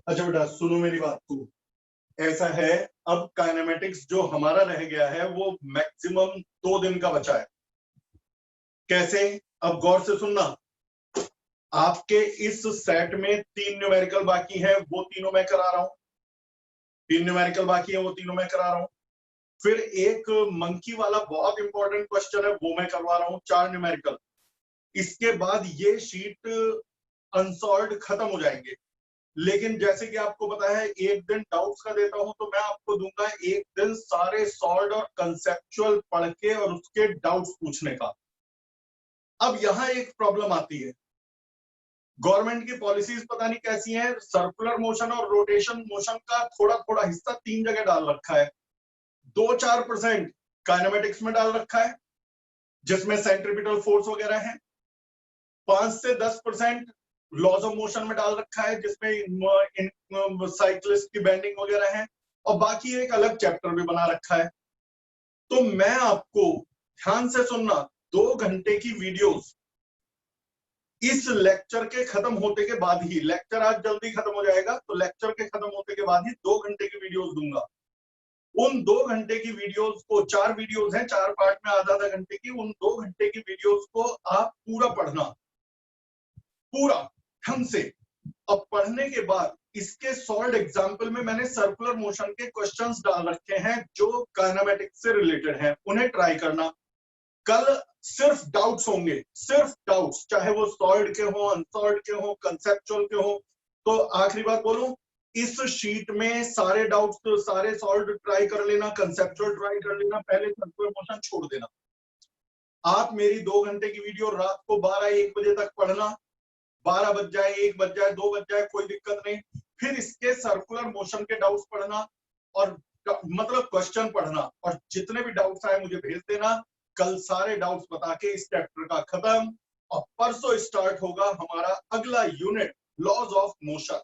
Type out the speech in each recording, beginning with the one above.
अच्छा बेटा सुनो मेरी बात को, ऐसा है, अब काइनेमेटिक्स जो हमारा रह गया है वो मैक्सिमम 2 दिन का बचा है। कैसे? अब गौर से सुनना, आपके इस सेट में 3 न्यूमेरिकल बाकी है, वो तीनों मैं करा रहा हूं। 3 न्यूमेरिकल बाकी है, वो तीनों मैं करा रहा हूं। फिर एक मंकी वाला बहुत इंपॉर्टेंट क्वेश्चन है, वो मैं करवा रहा हूं, 4 न्यूमेरिकल। इसके बाद ये शीट अनसॉल्व्ड खत्म हो जाएंगे। लेकिन जैसे कि आपको पता है, एक दिन डाउट्स का देता हूं, तो मैं आपको दूंगा एक दिन सारे सॉल्व और कंसेप्चुअल पढ़ के और उसके डाउट्स पूछने का। अब यहां एक प्रॉब्लम आती है, गवर्नमेंट की पॉलिसीज पता नहीं कैसी हैं, सर्कुलर मोशन और रोटेशन मोशन का थोड़ा थोड़ा हिस्सा 3 जगह डाल रखा है। 2-4% काइनेमेटिक्स में डाल रखा है, जिसमें सेंट्रीपिटल फोर्स वगैरह है। 5 से 10% लॉज ऑफ मोशन में डाल रखा है, जिसमें साइक्लिस्ट की बेंडिंग वगैरह है, और बाकी एक अलग चैप्टर भी बना रखा है। तो मैं आपको ध्यान से सुनना, 2 घंटे की वीडियोस इस लेक्चर के खत्म होते के बाद ही, लेक्चर आज जल्दी खत्म हो जाएगा, तो लेक्चर के खत्म होते के बाद ही 2 घंटे की वीडियोस दूंगा। उन 2 घंटे की वीडियोस को, 4 वीडियोस हैं, 4 पार्ट में आधा घंटे की, उन 2 घंटे की वीडियोस को आप पूरा पढ़ना, पूरा ढंग से। अब पढ़ने के बाद इसके सॉल्व एग्जाम्पल में मैंने सर्कुलर मोशन के क्वेश्चंस डाल रखे हैं जो काइनेमेटिक्स से रिलेटेड हैं, उन्हें ट्राई करना। कल सिर्फ डाउट्स होंगे, सिर्फ डाउट्स, चाहे वो सॉल्व के हो, अनसॉल्व के हो, कंसेप्चुअल के हो। तो आखिरी बात बोलूं, इस शीट में सारे डाउट्स तो सारे सॉल्व ट्राई कर लेना, कंसेप्चुअल ट्राई कर लेना, पहले सर्कुलर मोशन छोड़ देना। आप मेरी 2 घंटे की वीडियो रात को 12-1 बजे तक पढ़ना, 12 बज जाए, 1 बज जाए, 2 बज जाए, कोई दिक्कत नहीं। फिर इसके सर्कुलर मोशन के डाउट्स पढ़ना और मतलब क्वेश्चन पढ़ना, और जितने भी डाउट्स आए मुझे भेज देना। कल सारे डाउट्स बता के इस चैप्टर का खत्म, और परसों स्टार्ट होगा हमारा अगला unit, laws of motion.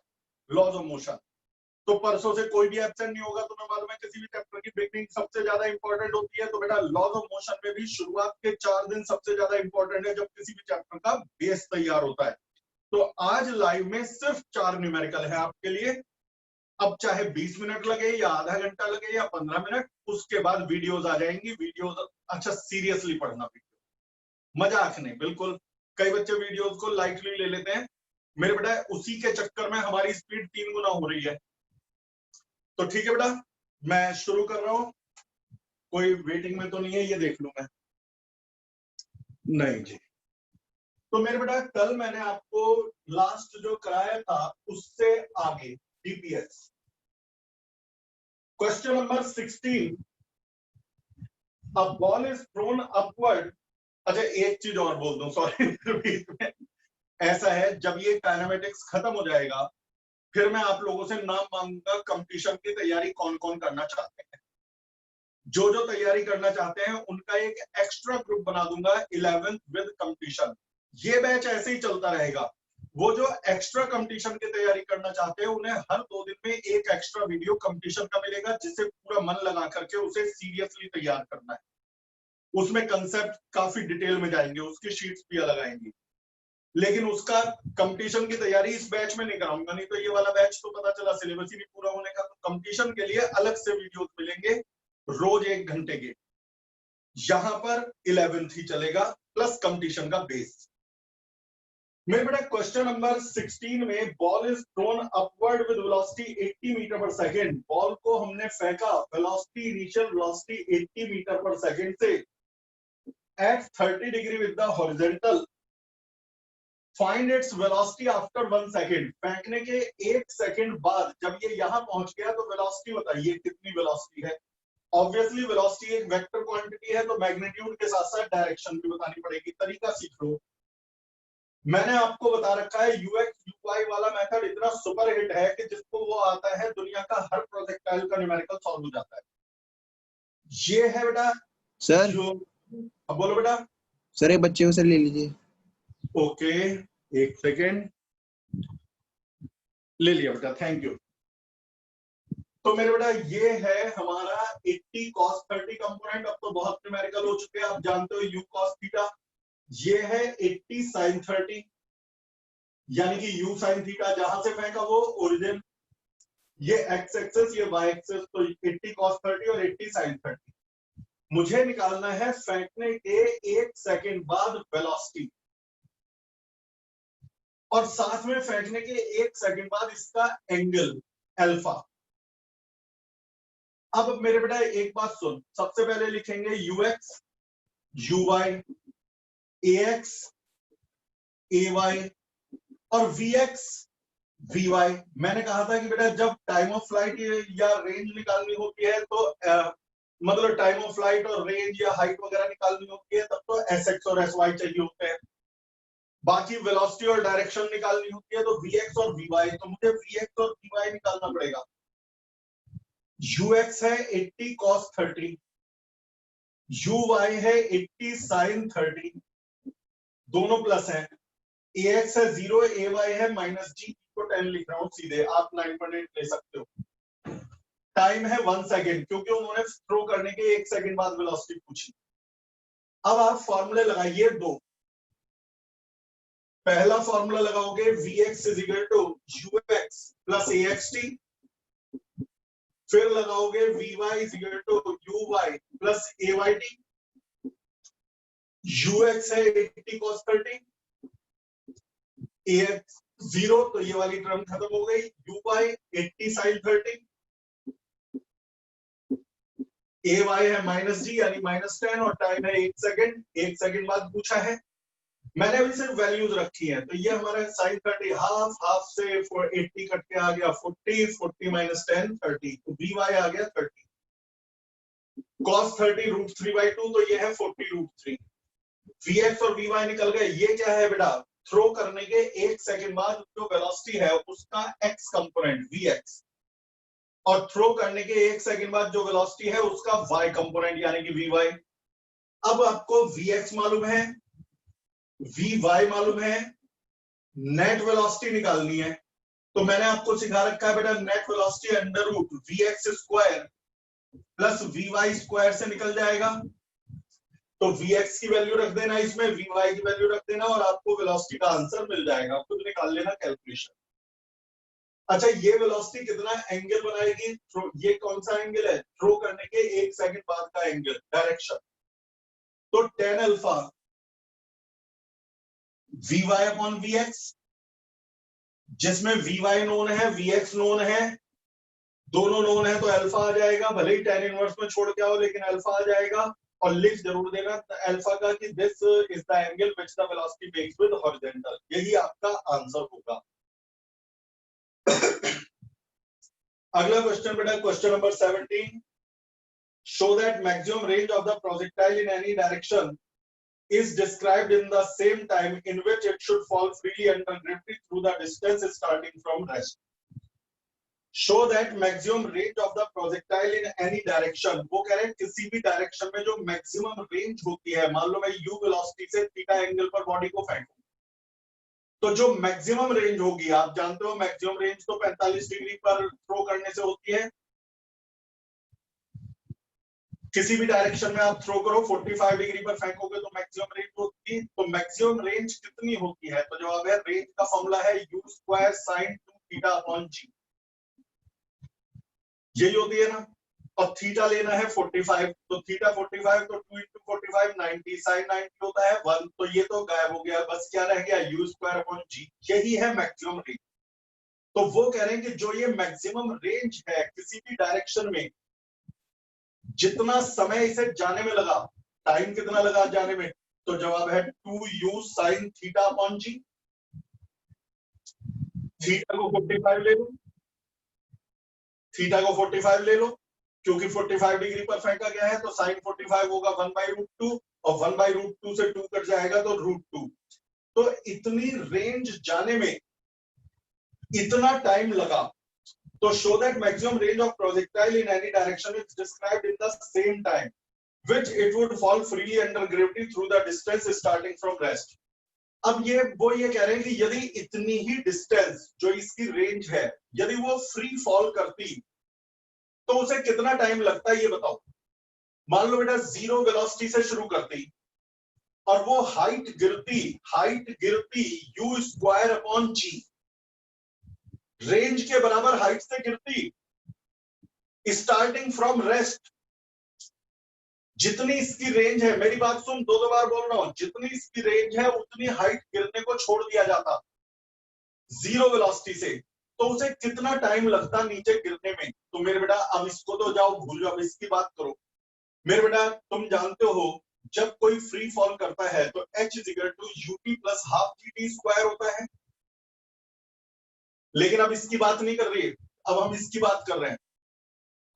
Laws of motion, तो परसों से कोई भी एब्सेंट नहीं होगा। तुम्हें मालूम है किसी भी चैप्टर की बिगनिंग सबसे ज्यादा इंपॉर्टेंट होती है, तो बेटा लॉज ऑफ मोशन में भी शुरुआत के 4 दिन सबसे ज्यादा इंपॉर्टेंट है, जब किसी भी चैप्टर का बेस तैयार होता है। तो आज लाइव में सिर्फ 4 न्यूमेरिकल है आपके लिए। अब चाहे 20 मिनट लगे या आधा घंटा लगे या 15 मिनट, उसके बाद वीडियोस आ जाएंगी। वीडियोस अच्छा सीरियसली पढ़ना, वीडियो मजाक नहीं, बिल्कुल। कई बच्चे वीडियोस को लाइटली ले लेते हैं, मेरे बेटा उसी के चक्कर में हमारी स्पीड 3 गुना हो रही है। तो ठीक है बेटा, मैं शुरू कर रहा हूं। कोई वेटिंग में तो नहीं है, ये देख लूं मैं, नहीं जी। तो मेरे बेटा कल मैंने आपको लास्ट जो कराया था उससे आगे DPS question number 16, a ball is thrown upward. अच्छा एक चीज और बोल दूं, सॉरी ऐसा है, जब ये काइनेमेटिक्स खत्म हो जाएगा फिर मैं आप लोगों से नाम मांगूंगा, कंपटीशन की तैयारी कौन कौन करना चाहते हैं। जो जो तैयारी करना चाहते हैं उनका एक एक्स्ट्रा ग्रुप बना दूंगा, 11th विद कंपटीशन। ये बैच ऐसे ही चलता रहेगा। वो जो एक्स्ट्रा कंपटीशन की तैयारी करना चाहते हैं उन्हें हर 2 दिन में एक एक्स्ट्रा वीडियो कंपटीशन का मिलेगा, जिससे पूरा मन लगा करके उसे सीरियसली तैयार करना है। उसमें कंसेप्ट काफी डिटेल में जाएंगे, उसकी शीट्स भी अलग आएंगी। लेकिन उसका कंपटीशन की तैयारी इस बैच में नहीं कराऊंगा, नहीं तो ये वाला बैच तो पता चला सिलेबस ही नहीं पूरा होने का। तो कंपटीशन के लिए अलग से वीडियोस मिलेंगे, रोज 1 घंटे के। यहां पर 11th ही चलेगा प्लस कंपटीशन का बेस। मेरे बेटा क्वेश्चन नंबर 16 में ball is thrown upward with velocity 80 metre per second. Ball को हमने फेंका, velocity initial velocity 80 metre per second से at 30 degree with the horizontal. Find its velocity after 1 second. फेंकने के 1 सेकंड बाद जब ये यहां पहुंच गया तो वेलोसिटी बताइए कितनी वेलोसिटी है। ऑब्वियसली वेलोसिटी एक वेक्टर क्वांटिटी है, तो मैग्नीट्यूड के साथ साथ डायरेक्शन भी बतानी पड़ेगी। तरीका सीख लो। मैंने आपको बता रखा है यूएक्स यूवाई वाला मेथड इतना सुपर हिट है कि जिसको वो आता है दुनिया का हर प्रोजेक्टाइल का न्यूमेरिकल सॉल्व हो जाता है। ये है बेटा सर जो, अब बोलो बेटा। सर एक बच्चे को सर ले लीजिए। ओके 1 सेकेंड, ले लिया बेटा, थैंक यू। तो मेरे बेटा ये है हमारा 80 cos 30 कंपोनेंट। अब तो बहुत न्यूमेरिकल हो चुके हैं, आप जानते हो u cos थीटा। ये है 80 sin 30, यानी कि u sin थीटा जहां से फेंका वो ओरिजिन, ये एक्स एक्सेस, ये वाई एक्सेस, तो 80 cos 30 और 80 sin 30। मुझे निकालना है फेंकने के 1 सेकंड बाद वेलोसिटी, और साथ में फेंकने के 1 सेकंड बाद इसका एंगल अल्फा। अब मेरे बेटा एक बात सुन, सबसे पहले लिखेंगे यूएक्स, यूवाई, एएक्स, एवाई और वीएक्स, वीवाई। मैंने कहा था कि बेटा जब टाइम ऑफ फ्लाइट या रेंज निकालनी होती है तो मतलब टाइम ऑफ फ्लाइट और रेंज या हाइट वगैरह निकालनी होती है तब तो एस एक्स और एस वाई चाहिए होते हैं। बाकी वेलोसिटी और डायरेक्शन निकालनी होती है तो वीएक्स और वीवाई। तो मुझे वीएक्स और वीवाई निकालना पड़ेगा। यूएक्स है 80 cos 30, यूवाई है 80 sin 30, दोनों प्लस हैं। एएक्स है 0, एवाई है -g को 10 लिख रहा हूं सीधे, आप 9.8 ले सकते हो। टाइम है 1 सेकेंड, क्योंकि उन्होंने थ्रो करने के 1 सेकेंड बाद वेलोसिटी पूछी। अब आप फॉर्मूले लगाइए दो। पहला फॉर्मूला लगाओगे Vx is equal to ux plus AXT, फिर लगाओगे Vy is equal to uy plus AYT। ux है 80 cos 30, AX 0, तो ये वाली टर्म खत्म हो गई। uy 80 sin 30, AY है -g यानी -10 और टाइम है 1 सेकेंड। 1 सेकेंड बाद पूछा है, मैंने अभी सिर्फ वैल्यूज रखी है। तो ये हमारा sin 30 हाफ, हाफ से 80 कट के आ गया 40, 40 -10 30, तो Vy आ गया 30। cos 30 √3/2, तो ये है 40 √3। Vx और Vy निकल गए। ये क्या है बेटा, थ्रो करने के 1 सेकेंड बाद जो वेलोसिटी है उसका x कंपोनेंट Vx, और थ्रो करने के 1 सेकेंड बाद जो वेलोसिटी है उसका y कंपोनेंट यानी कि Vy। अब आपको Vx मालूम है, Vy मालूम है, नेट वेलोसिटी निकालनी है। तो मैंने आपको सिखा रखा है बेटा, net velocity under root Vx square plus Vy square से निकल जाएगा। तो Vx की वैल्यू रख देना, इसमें Vy की वैल्यू रख देना, और आपको वेलोसिटी का आंसर मिल जाएगा। खुद निकाल लेना कैलकुलेशन। अच्छा, ये वेलोसिटी कितना एंगल बनाएगी? ये कौन सा एंगल है? थ्रो करने के 1 सेकेंड बाद का एंगल, डायरेक्शन। तो tan alpha Vy upon Vx, जिसमें Vy नोन है, Vx नोन है, दोनों नोन है, तो अल्फा आ जाएगा। भले ही tan इनवर्स में छोड़ के आओ लेकिन अल्फा आ जाएगा। और लिख जरूर देना अल्फा का कि this is the angle which the velocity makes with horizontal. यही आपका आंसर होगा। अगला क्वेश्चन बेटा, question number 17। Show that maximum range of the projectile in any direction is described in the same time in which it should fall freely under gravity through the distance starting from rest. Show that maximum range of the projectile in any direction. वो कह रहे हैं किसी भी direction में जो maximum range होती है, मान लो मैं u वेलोसिटी से थीटा एंगल पर बॉडी को फेंकूं, तो जो मैक्सिमम रेंज होगी, आप जानते हो मैक्सिमम रेंज तो 45 डिग्री पर थ्रो करने से होती है। किसी भी डायरेक्शन में आप थ्रो करो, 45 डिग्री पर फेंकोगे तो मैक्सिमम रेंज होती। तो मैक्सिमम रेंज कितनी होती है? तो जवाब है, रेंज का फॉर्मूला है u square sin 2 theta upon g। यही होती है ना। और थीटा लेना है 45, तो थीटा 45, तो 2 × 45 90, sin 90 होता है 1, तो ये तो गायब हो गया। बस क्या रह गया, u स्क्वायर अपॉन g। यही है मैक्सिमम रेंज। तो वो कह रहे हैं कि जो ये मैक्सिमम रेंज है किसी भी डायरेक्शन में, जितना समय इसे जाने में लगा, टाइम कितना लगा जाने में, तो जवाब है 2u sin theta upon g। Theta को 45 ले लो, थीटा को 45 ले लो, क्योंकि 45 डिग्री पर फेंका गया है, तो sin 45 होगा 1/√2, और 1/√2 से 2 कट जाएगा तो √2। तो इतनी रेंज जाने में इतना टाइम लगा। तो show that maximum range of projectile in any direction is described in the same time which it would fall freely under gravity through the distance starting from rest. अब ये कह रहे हैं कि यदि इतनी ही डिस्टेंस जो इसकी रेंज है, यदि वो फ्री फॉल करती तो उसे कितना टाइम लगता है, ये बताओ। मान लो बेटा 0 वेलोसिटी से शुरू करती और वो हाइट गिरती u square upon g। Range के बराबर हाइट से गिरती, स्टार्टिंग फ्रॉम रेस्ट। जितनी इसकी रेंज है, मेरी बात सुन, दो बार बोल रहा हूं, जितनी इसकी रेंज है उतनी हाइट गिरने को छोड़ दिया जाता जीरो वेलोसिटी से, तो उसे कितना टाइम लगता नीचे गिरने में। तो मेरे बेटा अब इसको तो जाओ भूल जाओ, अब इसकी बात करो। मेरे बेटा तुम जानते हो जब कोई फ्री फॉल करता है तो h equal to u t plus half g t square होता है। लेकिन अब इसकी बात नहीं कर रही है, अब हम इसकी बात कर रहे हैं।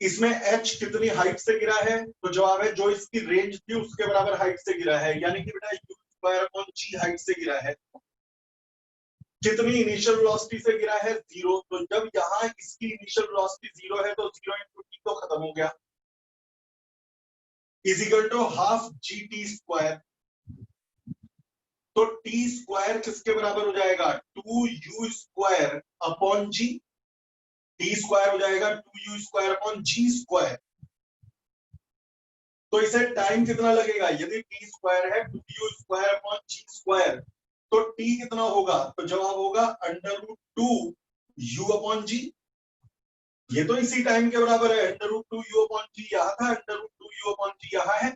इसमें h कितनी हाइट से गिरा है, तो जवाब है जो इसकी रेंज थी उसके बराबर हाइट से गिरा है, यानी कि बेटा u square upon g height से गिरा है। कितनी इनिशियल वेलोसिटी से गिरा है, जीरो। तो जब यहाँ इसकी इनिशियल वेलोसिटी जीरो है तो जीरो इंटू टी तो खत्म हो गया, is equal to half g t square. तो टी स्क्वायर किसके बराबर हो जाएगा, 2u square upon g. T square हो जाएगा 2u स्क्वायर अपॉन जी स्क्वायर। तो इसे टाइम कितना लगेगा, यदि टी स्क्वायर है 2u स्क्वायर अपॉन जी स्क्वायर, तो टी कितना होगा, तो जवाब होगा अंडर रूट 2u अपॉन जी। ये तो इसी टाइम के बराबर है, अंडर रूट 2u अपॉन जी यहाँ था, अंडर रूट 2u अपॉन जी यहाँ है।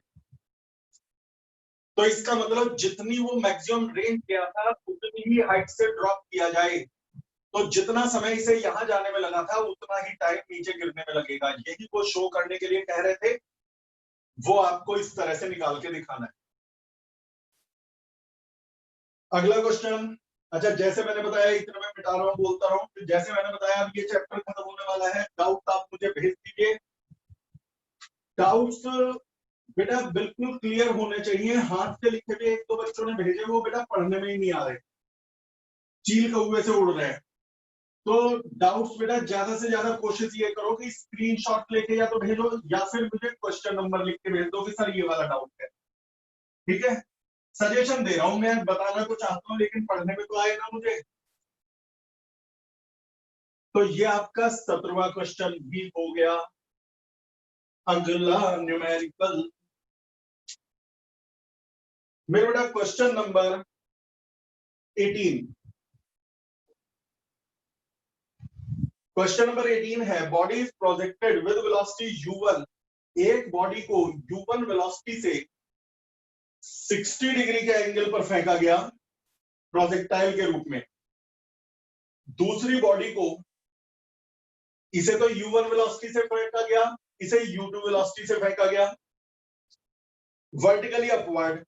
तो इसका मतलब जितनी वो मैक्सिमम रेंज गया था उतनी ही हाइट से ड्रॉप किया जाए, तो जितना समय इसे यहां जाने में लगा था उतना ही टाइम नीचे गिरने में लगेगा। यही वो शो करने के लिए कह रहे थे, वो आपको इस तरह से निकाल के दिखाना है। अगला क्वेश्चन। अच्छा, जैसे मैंने बताया इतना मैं मिटा रहा हूँ, बोलता रहा हूँ, जैसे मैंने बताया अब ये चैप्टर खत्म होने वाला है, डाउट आप मुझे भेज दीजिए। डाउट्स बेटा बिल्कुल क्लियर होने चाहिए। हाथ से लिखे हुए एक दो बच्चों ने भेजे, वो बेटा पढ़ने में ही नहीं आ रहे, चील कौवे से उड़ रहे हैं। तो डाउट्स बेटा ज्यादा से ज्यादा कोशिश ये करो कि स्क्रीनशॉट लेके या तो भेजो या फिर मुझे क्वेश्चन नंबर लिख के भेज दो कि सर ये वाला डाउट है। ठीक है, सजेशन दे रहा हूं मैं, बताना तो चाहता हूं लेकिन पढ़ने में तो आएगा मुझे। तो ये आपका 17वां क्वेश्चन भी हो गया। अगला न्यूमेरिकल मेरे बेटा क्वेश्चन नंबर 18। क्वेश्चन नंबर 18 है, body is projected with velocity u1। एक बॉडी को u1 वेलोसिटी से 60 डिग्री के एंगल पर फेंका गया प्रोजेक्टाइल के रूप में। दूसरी बॉडी को, इसे तो u1 वेलोसिटी से फेंका गया, इसे u2 वेलोसिटी से फेंका गया वर्टिकली अपवर्ड।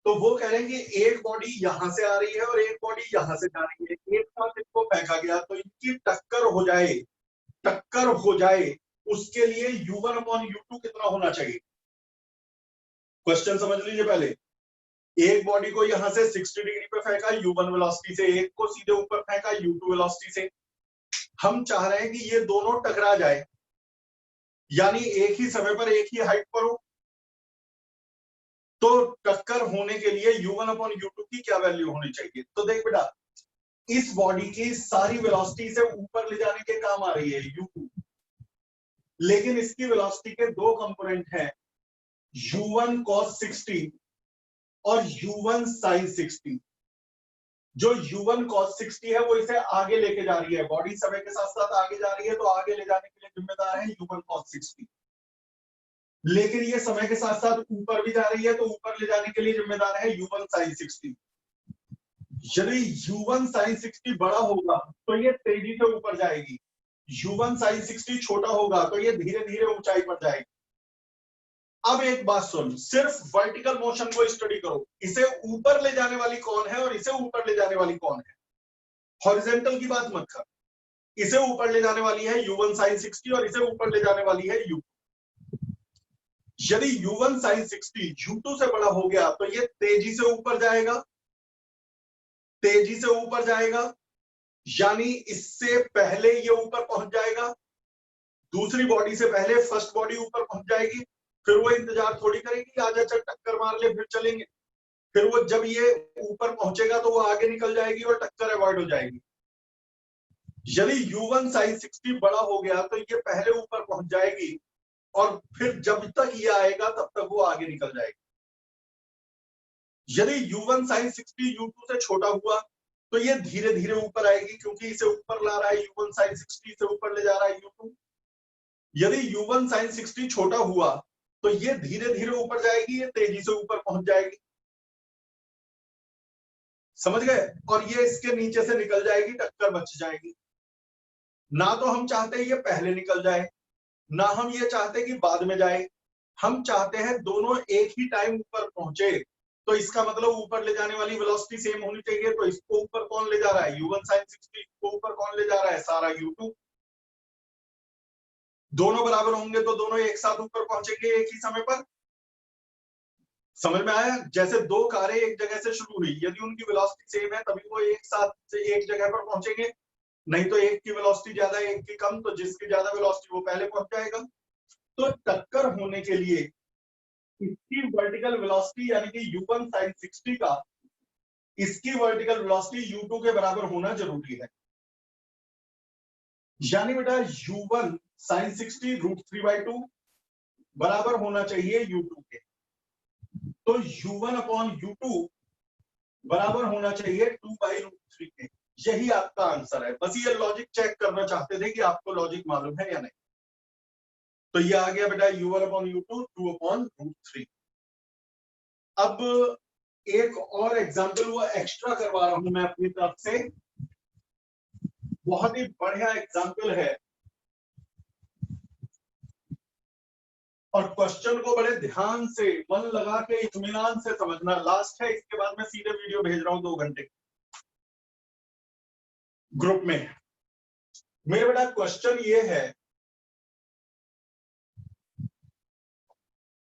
तो वो कह रहे हैं कि एक बॉडी यहां से आ रही है और एक बॉडी यहां से जा रही है, एक साथ इनको फेंका गया, तो इनकी टक्कर हो जाए, टक्कर हो जाए उसके लिए u1 अपॉन u2 कितना होना चाहिए। क्वेश्चन समझ लीजिए पहले। एक बॉडी को यहां से 60 डिग्री पे फेंका u1 वेलोसिटी से, एक को सीधे ऊपर फेंका u2 वेलोसिटी से। हम चाह रहे हैं कि ये दोनों टकरा जाए, यानी एक ही समय पर एक ही हाइट पर हो। तो टक्कर होने के लिए u1 अपॉन u2 की क्या वैल्यू होनी चाहिए। तो देख बेटा, इस बॉडी की सारी वेलोसिटी से ऊपर ले जाने के काम आ रही है u2, लेकिन इसकी वेलोसिटी के दो कंपोनेंट हैं, u1 cos 60 और u1 sin 60। जो u1 cos 60 है वो इसे आगे लेके जा रही है, बॉडी समय के साथ साथ आगे जा रही है, तो आगे ले जाने के लिए जिम्मेदार है u1 cos 60। लेकिन ये समय के साथ साथ ऊपर भी जा रही है, तो ऊपर ले जाने के लिए जिम्मेदार है u1 sin 60। यदि u1 sin 60 बड़ा होगा तो ये तेजी से ऊपर जाएगी, u1 sin 60 छोटा होगा तो ये धीरे धीरे ऊंचाई पर जाएगी। अब एक बात सुन, सिर्फ वर्टिकल मोशन को स्टडी करो, इसे ऊपर ले जाने वाली कौन है और इसे ऊपर ले जाने वाली कौन है। हॉरिजॉन्टल की बात मत कर, इसे ऊपर ले जाने वाली है u1 sin 60 और इसे ऊपर ले जाने वाली है u2। यदि u1 sin 60 u2 से बड़ा हो गया तो ये तेजी से ऊपर जाएगा, तेजी से ऊपर जाएगा, यानी इससे पहले ये ऊपर पहुंच जाएगा, दूसरी बॉडी से पहले फर्स्ट बॉडी ऊपर पहुंच जाएगी। फिर वो इंतजार थोड़ी करेगी आजा चल टक्कर मार ले फिर चलेंगे, फिर वो जब ये ऊपर पहुंचेगा तो वो आगे निकल जाएगी और टक्कर अवॉइड हो जाएगी। यदि u1 sin 60 बड़ा हो गया तो ये पहले ऊपर पहुंच जाएगी और फिर जब तक ये आएगा तब तक वो आगे निकल जाएगी। यदि u1 sin 60 u2 से छोटा हुआ तो ये धीरे धीरे ऊपर आएगी, क्योंकि इसे ऊपर ला रहा है u1 sin 60, से ऊपर ले जा रहा है u2। यदि u1 sin 60 छोटा हुआ तो ये धीरे धीरे ऊपर जाएगी, ये तेजी से ऊपर पहुंच जाएगी, समझ गए? और ये इसके नीचे से निकल जाएगी, टक्कर बच जाएगी। ना तो हम चाहते हैं ये पहले निकल जाए, ना हम ये चाहते कि बाद में जाए, हम चाहते हैं दोनों एक ही टाइम ऊपर पहुंचे। तो इसका मतलब ऊपर ले जाने वाली वेलोसिटी सेम होनी चाहिए। तो इसको ऊपर कौन ले जा रहा है? u1 sin 60 को ऊपर कौन ले जा रहा है? सारा u2। दोनों बराबर होंगे तो दोनों एक साथ ऊपर पहुंचेंगे एक ही समय पर। समझ में आया? जैसे दो कारें एक जगह से शुरू हुई, यदि उनकी वेलोसिटी सेम है तभी वो एक साथ से एक जगह पर पहुंचेंगे, नहीं तो एक की वेलोसिटी ज्यादा एक की कम, तो जिसकी ज्यादा वेलोसिटी वो पहले पहुंच जाएगा। तो टक्कर होने के लिए इसकी वर्टिकल वेलोसिटी यानी कि u1 sin 60 का इसकी वर्टिकल वेलोसिटी u2 के बराबर होना जरूरी है। यानी बेटा u1 sin 60 √3/2 बराबर होना चाहिए u2 के। तो u1 अपॉन u2 बराबर होना चाहिए 2/√3 के। यही आपका आंसर है। बस ये लॉजिक चेक करना चाहते थे कि आपको लॉजिक मालूम है या नहीं। तो ये आ गया बेटा u1 अपॉन u2 2/√3। अब एक और एग्जांपल वो एक्स्ट्रा करवा रहा हूं मैं अपनी तरफ से, बहुत ही बढ़िया एग्जांपल है और क्वेश्चन को बड़े ध्यान से मन लगा के इत्मीनान से समझना। लास्ट है, इसके बाद मैं सीधे वीडियो भेज रहा हूं 2 घंटे ग्रुप में। मेरे बेटा क्वेश्चन ये है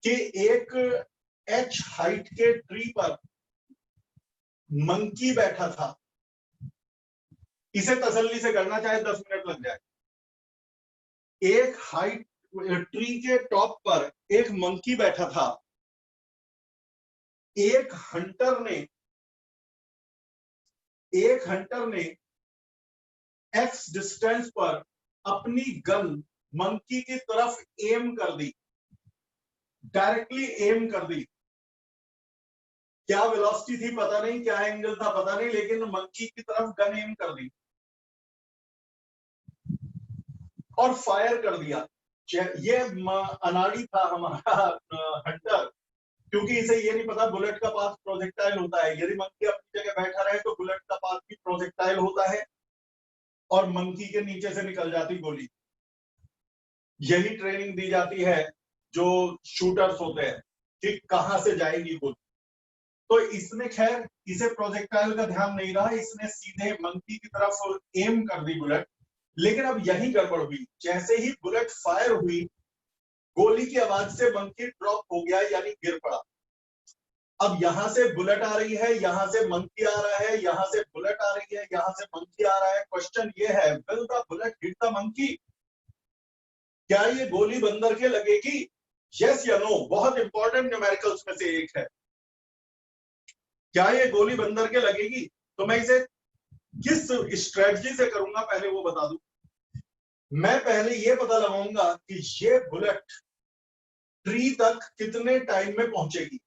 कि एक h हाइट के ट्री पर मंकी बैठा था। इसे तसल्ली से करना, चाहे 10 मिनट लग जाए। एक हाइट ट्री के टॉप पर एक मंकी बैठा था। एक हंटर ने x डिस्टेंस पर अपनी गन मंकी की तरफ एम कर दी, डायरेक्टली एम कर दी। क्या वेलोसिटी थी पता नहीं, क्या एंगल था पता नहीं, लेकिन मंकी की तरफ गन एम कर दी और फायर कर दिया। ये अनाड़ी था हमारा हंटर, क्योंकि इसे ये नहीं पता बुलेट का पाथ प्रोजेक्टाइल होता है। यदि मंकी अपनी जगह बैठा रहे तो बुलेट का पाथ भी प्रोजेक्टाइल होता है और मंकी के नीचे से निकल जाती गोली। यही ट्रेनिंग दी जाती है जो शूटर्स होते हैं कि कहां से जाएगी गोली। तो इसने खैर इसे प्रोजेक्टाइल का ध्यान नहीं रहा, इसने सीधे मंकी की तरफ एम कर दी बुलेट। लेकिन अब यही गड़बड़ हुई, जैसे ही बुलेट फायर हुई गोली की आवाज से मंकी ड्रॉप हो गया, यानी गिर पड़ा। अब यहां से बुलेट आ रही है, यहां से मंकी आ रहा है, यहां से बुलेट आ रही है, यहां से मंकी आ रहा है। क्वेश्चन ये है, will the bullet hit the monkey? क्या ये गोली बंदर के लगेगी? यस या नो? बहुत इंपॉर्टेंट न्यूमेरिकल्स में से एक है। क्या ये गोली बंदर के लगेगी? तो मैं इसे किस स्ट्रेटजी से करूंगा पहले वो बता दूं। मैं पहले ये पता लगाऊंगा कि ये बुलेट ट्री तक कितने टाइम में पहुंचेगी।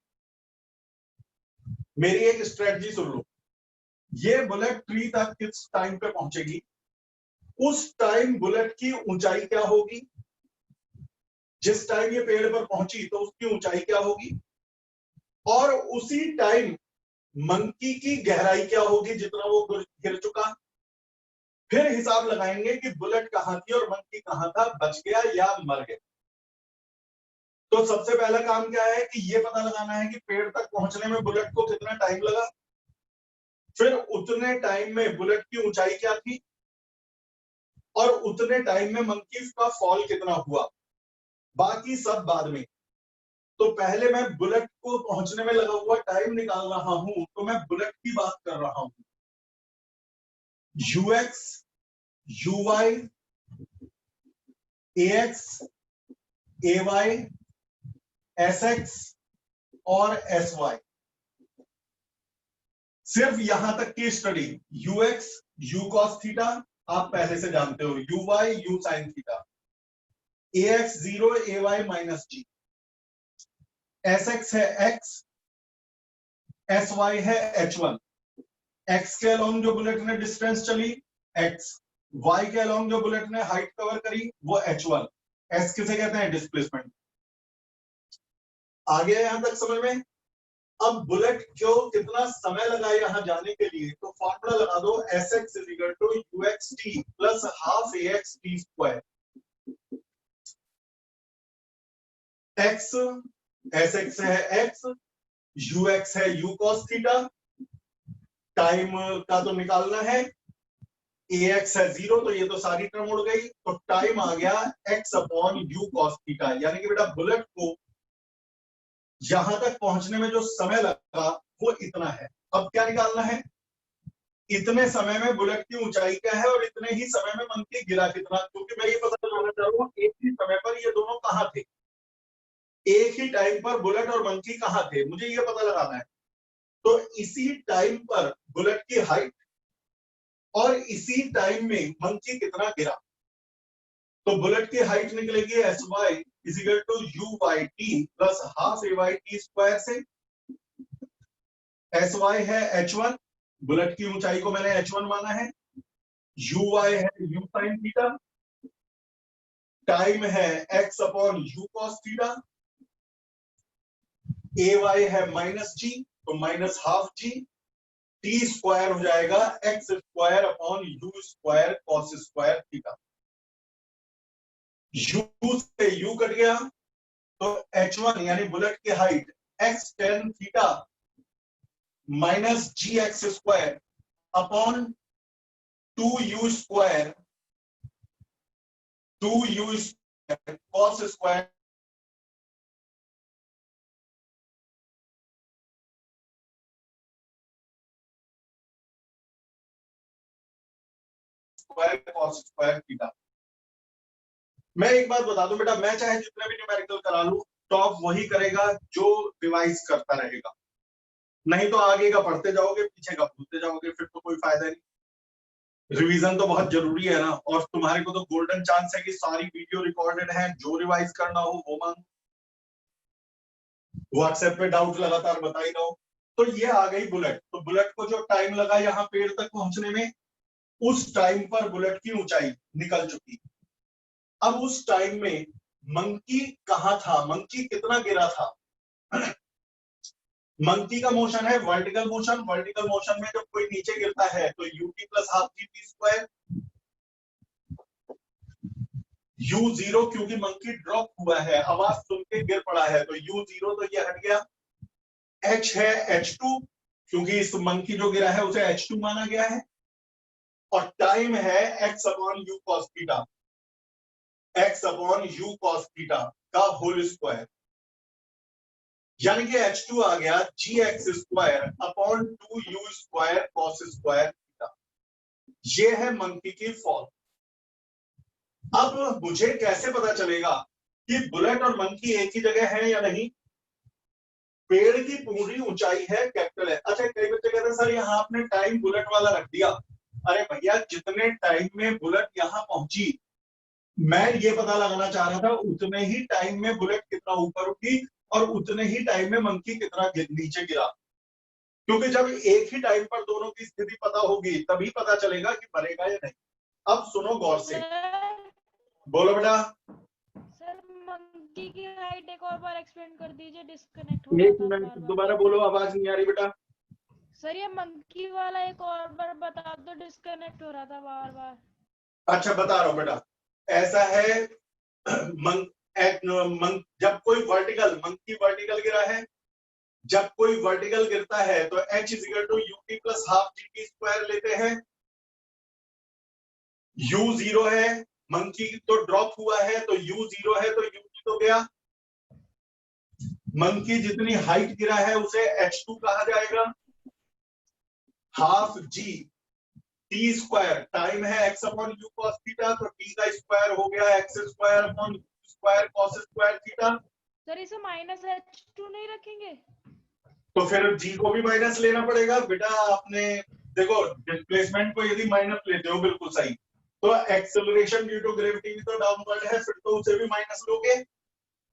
मेरी एक स्ट्रेटजी सुन लो, ये बुलेट ट्री तक किस टाइम पे पहुंचेगी, उस टाइम बुलेट की ऊंचाई क्या होगी, जिस टाइम ये पेड़ पर पहुंची तो उसकी ऊंचाई क्या होगी, और उसी टाइम मंकी की गहराई क्या होगी जितना वो गिर चुका। फिर हिसाब लगाएंगे कि बुलेट कहां थी और मंकी कहां था, बच गया या मर गया। तो सबसे पहला काम क्या है कि ये पता लगाना है कि पेड़ तक पहुंचने में बुलेट को कितना टाइम लगा, फिर उतने टाइम में बुलेट की ऊंचाई क्या थी, और उतने टाइम में मंकी का फॉल कितना हुआ। बाकी सब बाद में। तो पहले मैं बुलेट को पहुंचने में लगा हुआ टाइम निकाल रहा हूं, तो मैं बुलेट की बात कर रहा हूं। ux, uy, ax, ay, sx और sy। सिर्फ यहां तक की study. ux u cos theta आप पहले से जानते हो, uy u sin theta, ax 0 ay minus g, sx है x, sy है h1, एक्स के अलोंग जो बुलेट ने डिस्टेंस चली एक्स, वाई के अलोंग जो बुलेट ने हाइट कवर करी वो h1। एस किसे कहते हैं? डिस्प्लेसमेंट। आगे यहां तक समझ में? अब बुलेट को कितना समय लगा यहां जाने के लिए, तो फॉर्मूला लगा दो Sx = uxt plus half ax t square. x Sx है x, ux है u cos थीटा, टाइम का तो निकालना है, ax है 0 तो ये तो सारी टर्म उड़ गई, तो टाइम आ गया x/u cos थीटा। यानी कि बेटा बुलेट को यहां तक पहुंचने में जो समय लगा वो इतना है। अब क्या निकालना है? इतने समय में बुलेट की ऊंचाई क्या है और इतने ही समय में मंकी गिरा कितना, क्योंकि मैं ये पता लगाना चाह रहा हूँ एक ही समय पर ये दोनों कहां थे, एक ही टाइम पर बुलेट और मंकी कहां थे, मुझे ये पता लगाना है। तो इसी टाइम पर बुलेट की हाइट और इसी टाइम में मंकी कितना गिरा, तो बुलेट की हाइट निकलेगी sy = uyt plus half ayt square से। sy है h1, बुलेट की ऊंचाई को मैंने h1 माना है, uy है u sin थीटा, टाइम है x/u cos थीटा, ay है -g तो -12g, t स्क्वायर हो जाएगा x² u square cos square theta. u से u कट गया तो h1 यानी बुलेट की height x tan theta -gx² upon 2u square cos square cos square theta. मैं एक बात बता दूं बेटा, मैं चाहे जितने भी न्यूमेरिकल करा लूं, टॉप वही करेगा जो रिवाइज करता रहेगा, नहीं तो आगे का पढ़ते जाओगे पीछे का भूलते जाओगे, फिर तो कोई फायदा नहीं। रिवीजन तो बहुत जरूरी है ना, और तुम्हारे को तो गोल्डन चांस है कि सारी वीडियो रिकॉर्डेड है, जो रिवाइज करना हो वो मांगो, व्हाट्सएप पे डाउट लगातार बता ही रहो। तो ये आ गई बुलेट, तो बुलेट को जो टाइम लगा यहाँ पेड़ तक पहुंचने में, उस टाइम पर बुलेट की ऊंचाई निकल चुकी। अब उस टाइम में मंकी कहां था, मंकी कितना गिरा था? मंकी का मोशन है वर्टिकल मोशन, वर्टिकल मोशन में जब कोई नीचे गिरता है तो ut plus half gt square, u0 क्योंकि मंकी ड्रॉप हुआ है, आवाज सुन के गिर पड़ा है तो u0 तो ये हट गया, h है h2 क्योंकि इस मंकी जो गिरा है उसे h2 माना गया है, और टाइम है x/u cos theta, x/u cos theta का होल स्क्वायर, यानी कि h2 आ गया gx² upon 2u square cos square theta. ये है मंकी की फॉल। अब मुझे कैसे पता चलेगा कि बुलेट और मंकी एक ही जगह है या नहीं? पेड़ की पूरी ऊंचाई है कैपिटल है। अच्छा, कई बच्चे कहते हैं सर यहाँ आपने टाइम बुलेट वाला रख दिया। अरे भैया, जितने टाइम में बुलेट यहाँ पहुंची, मैं ये पता लगाना चाह रहा था उतने ही टाइम में बुलेट कितना ऊपर उठी और उतने ही टाइम में मंकी कितना नीचे गिरा, क्योंकि जब एक ही टाइम पर दोनों की स्थिति पता होगी तभी पता चलेगा कि मरेगा या नहीं। अब सुनो गौर से, बोलो बेटा। सर मंकी की हाइट एक और बार एक्सप्लेन कर दीजिए, डिस्कनेक्ट हो रहा एक था मिनट बार-बार। दोबारा बोलो, आवाज नहीं आ रही बेटा। सर ये मंकी वाला एक और बार बता दो, डिस्कनेक्ट हो रहा था बार-बार। अच्छा बता रहा हूं बेटा, ऐसा है जब कोई वर्टिकल मंकी वर्टिकल गिरा है, जब कोई वर्टिकल गिरता है तो h = ut plus half gt square लेते हैं। u 0 है, मंकी तो ड्रॉप हुआ है तो u 0 है तो u तो गया। मंकी जितनी हाइट गिरा है उसे h2 कहा जाएगा, half g t square, time है x/u cos थीटा तो t का स्क्वायर हो गया x² square cos square theta. Sir इसे -h2 नहीं रखेंगे? तो फिर g को भी माइनस लेना पड़ेगा बेटा। आपने देखो डिस्प्लेसमेंट को यदि माइनस लेते हो बिल्कुल सही, तो एक्सेलरेशन ड्यू टू ग्रेविटी भी तो डाउनवर्ड है, फिर तो उसे भी माइनस लोगे।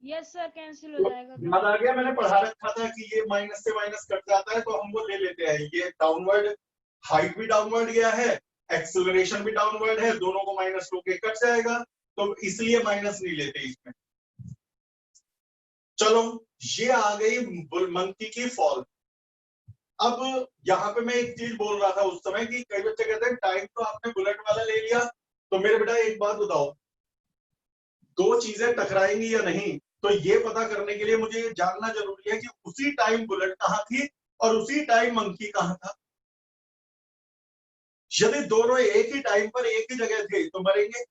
यस सर, कैंसिल हो जाएगा। याद आ गया, मैंने पढ़ा रखा था कि ये माइनस से माइनस कट जाता है तो हम वो ले लेते हैं, ये डाउनवर्ड हाइट भी डाउनवर्ड गया है, एक्सेलरेशन भी डाउनवर्ड है, दोनों को माइनस होके कट जाएगा, तो इसलिए माइनस नहीं लेते इसमें। चलो ये आ गई मंकी की फॉल। अब यहाँ पे मैं एक चीज बोल रहा था उस समय कि कई बच्चे कहते हैं टाइम तो आपने बुलेट वाला ले लिया, तो मेरे बेटा एक बात बताओ, दो चीजें टकराएंगी या नहीं, तो ये पता करने के लिए मुझे ये जानना जरूरी है कि उसी टाइम बुलेट कहाँ थी और उसी टाइम मंकी कहाँ था। यदि दोनों एक ही टाइम पर एक ही जगह थे तो मरेंगे,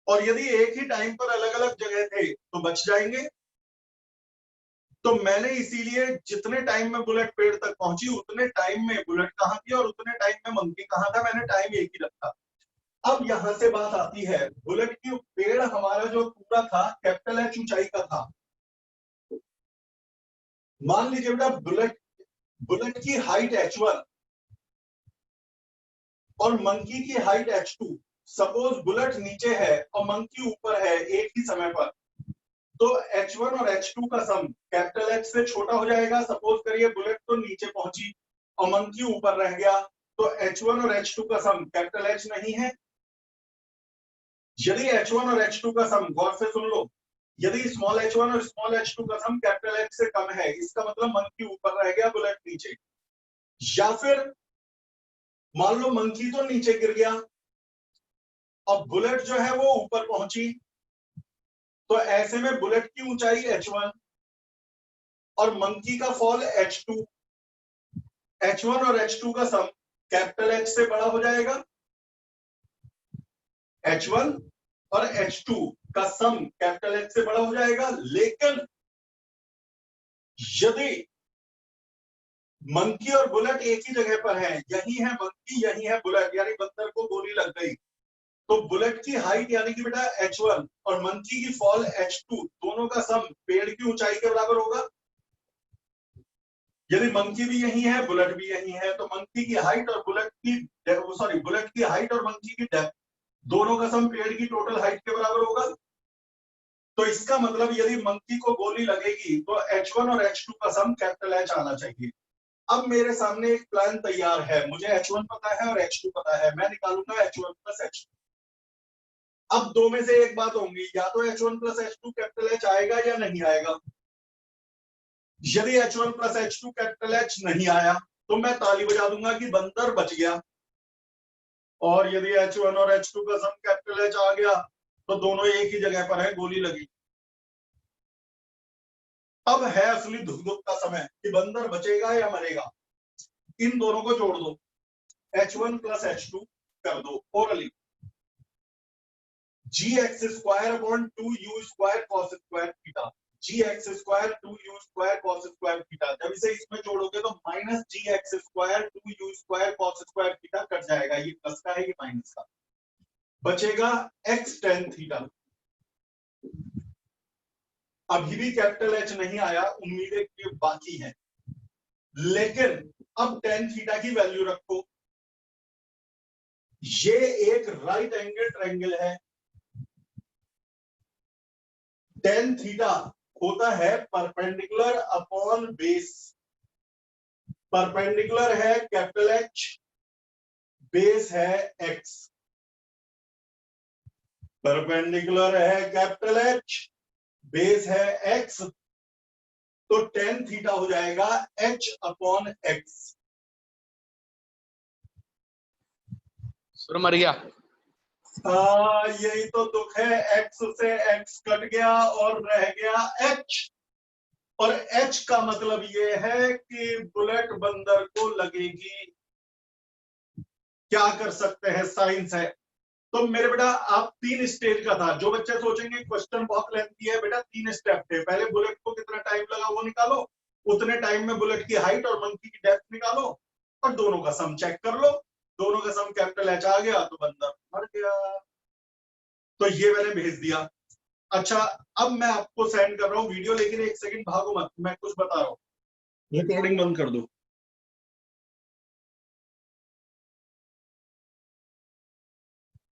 और यदि एक ही टाइम पर अलग अलग जगह थे तो बच जाएंगे। तो मैंने इसीलिए जितने टाइम में बुलेट पेड़ तक पहुंची उतने टाइम में बुलेट कहाँ थी और उतने टाइम में मंकी कहाँ था, मैंने टाइम एक ही रखा। अब यहां से बात आती है, बुलेट की पेड़ हमारा जो पूरा था कैपिटल एच ऊंचाई का था। मान लीजिए बेटा बुलेट की हाइट h1 और मंकी की हाइट h2। सपोज बुलेट नीचे है और मंकी ऊपर है एक ही समय पर, तो h1 और h2 का सम कैपिटल H से छोटा हो जाएगा। सपोज करिए बुलेट तो नीचे पहुंची और मंकी ऊपर रह गया, तो h1 और h2 का सम कैपिटल H नहीं है। यदि h1 और h2 का सम, गौर से सुन लो, यदि स्मॉल h1 और स्मॉल h2 का सम कैपिटल H से कम है, इसका मतलब मंकी ऊपर रह गया, बुलेट नीचे। या फिर मान लो मंकी तो नीचे गिर गया और बुलेट जो है वो ऊपर पहुंची, तो ऐसे में बुलेट की ऊंचाई h1 और मंकी का फॉल h2, h1 और h2 का सम कैपिटल H से बड़ा हो जाएगा। h1 और h2 का सम कैपिटल H से बड़ा हो जाएगा। लेकिन यदि मंकी और बुलेट एक ही जगह पर है, यही है मंकी यही है बुलेट, यानी बंदर को गोली लग गई, तो बुलेट की हाइट यानी कि बेटा h1 और मंकी की फॉल h2 दोनों का सम पेड़ की ऊंचाई के बराबर होगा। यदि मंकी भी यही है बुलेट भी यही है, तो मंकी की हाइट और बुलेट की हाइट और मंकी की डेप्थ दोनों का सम पेड़ की टोटल हाइट के बराबर होगा। तो इसका मतलब यदि मंकी को गोली लगेगी तो h1 और h2 का सम कैपिटल H आना चाहिए। अब मेरे सामने एक प्लान तैयार है, मुझे h1 पता है और h2 पता है, मैं निकालूंगा h1 प्लस h2। अब दो में से एक बात होंगी, या तो h1 plus h2 capital H आएगा या नहीं आएगा। यदि h1 plus h2 capital H नहीं आया तो मैं ताली बजा दूंगा कि बंदर बच गया, और यदि h1 और h2 का सम कैपिटल H आ गया तो दोनों एक ही जगह पर है, गोली लगी। अब है असली धुक का समय कि बंदर बचेगा या मरेगा। इन दोनों को जोड़ दो, h1 प्लस h2 कर दो orally, gx²/2u² cos² theta, gx² 2u² cos² theta. जब इसे इसमें जोड़ोगे तो minus gx² 2u² cos² theta cut जाएगा, ये प्लस का है ये माइनस का, बचेगा x tan थीटा। अभी भी कैपिटल H नहीं आया, उम्मीदें के बाकी हैं, लेकिन अब tan थीटा की वैल्यू रखो। ये एक राइट एंगल ट्रायंगल है, tan थीटा होता है परपेंडिकुलर अपॉन बेस। परपेंडिकुलर है कैपिटल H, बेस है x। परपेंडिकुलर है कैपिटल H, बेस है x, तो tan थीटा हो जाएगा h अपॉन x। सर मर गया। यही तो दुख है, x से x कट गया और रह गया h, और h का मतलब ये है कि बुलेट बंदर को लगेगी। क्या कर सकते हैं, साइंस है। तो मेरे बेटा आप 3 स्टेज का था, जो बच्चे सोचेंगे क्वेश्चन बहुत लेंथी है, बेटा 3 स्टेप थे। पहले बुलेट को कितना टाइम लगा वो निकालो, उतने टाइम में बुलेट की हाइट और मंकी की डेप्थ निकालो, और दोनों का सम चेक कर लो, दोनों का सम कैपिटल H आ गया तो बंदर मर गया। तो ये मैंने भेज दिया। अच्छा अब मैं आपको सेंड कर रहा हूँ वीडियो, लेकिन एक सेकंड भागो मत, मैं कुछ बता रहा हूँ। रिकॉर्डिंग बंद कर दो।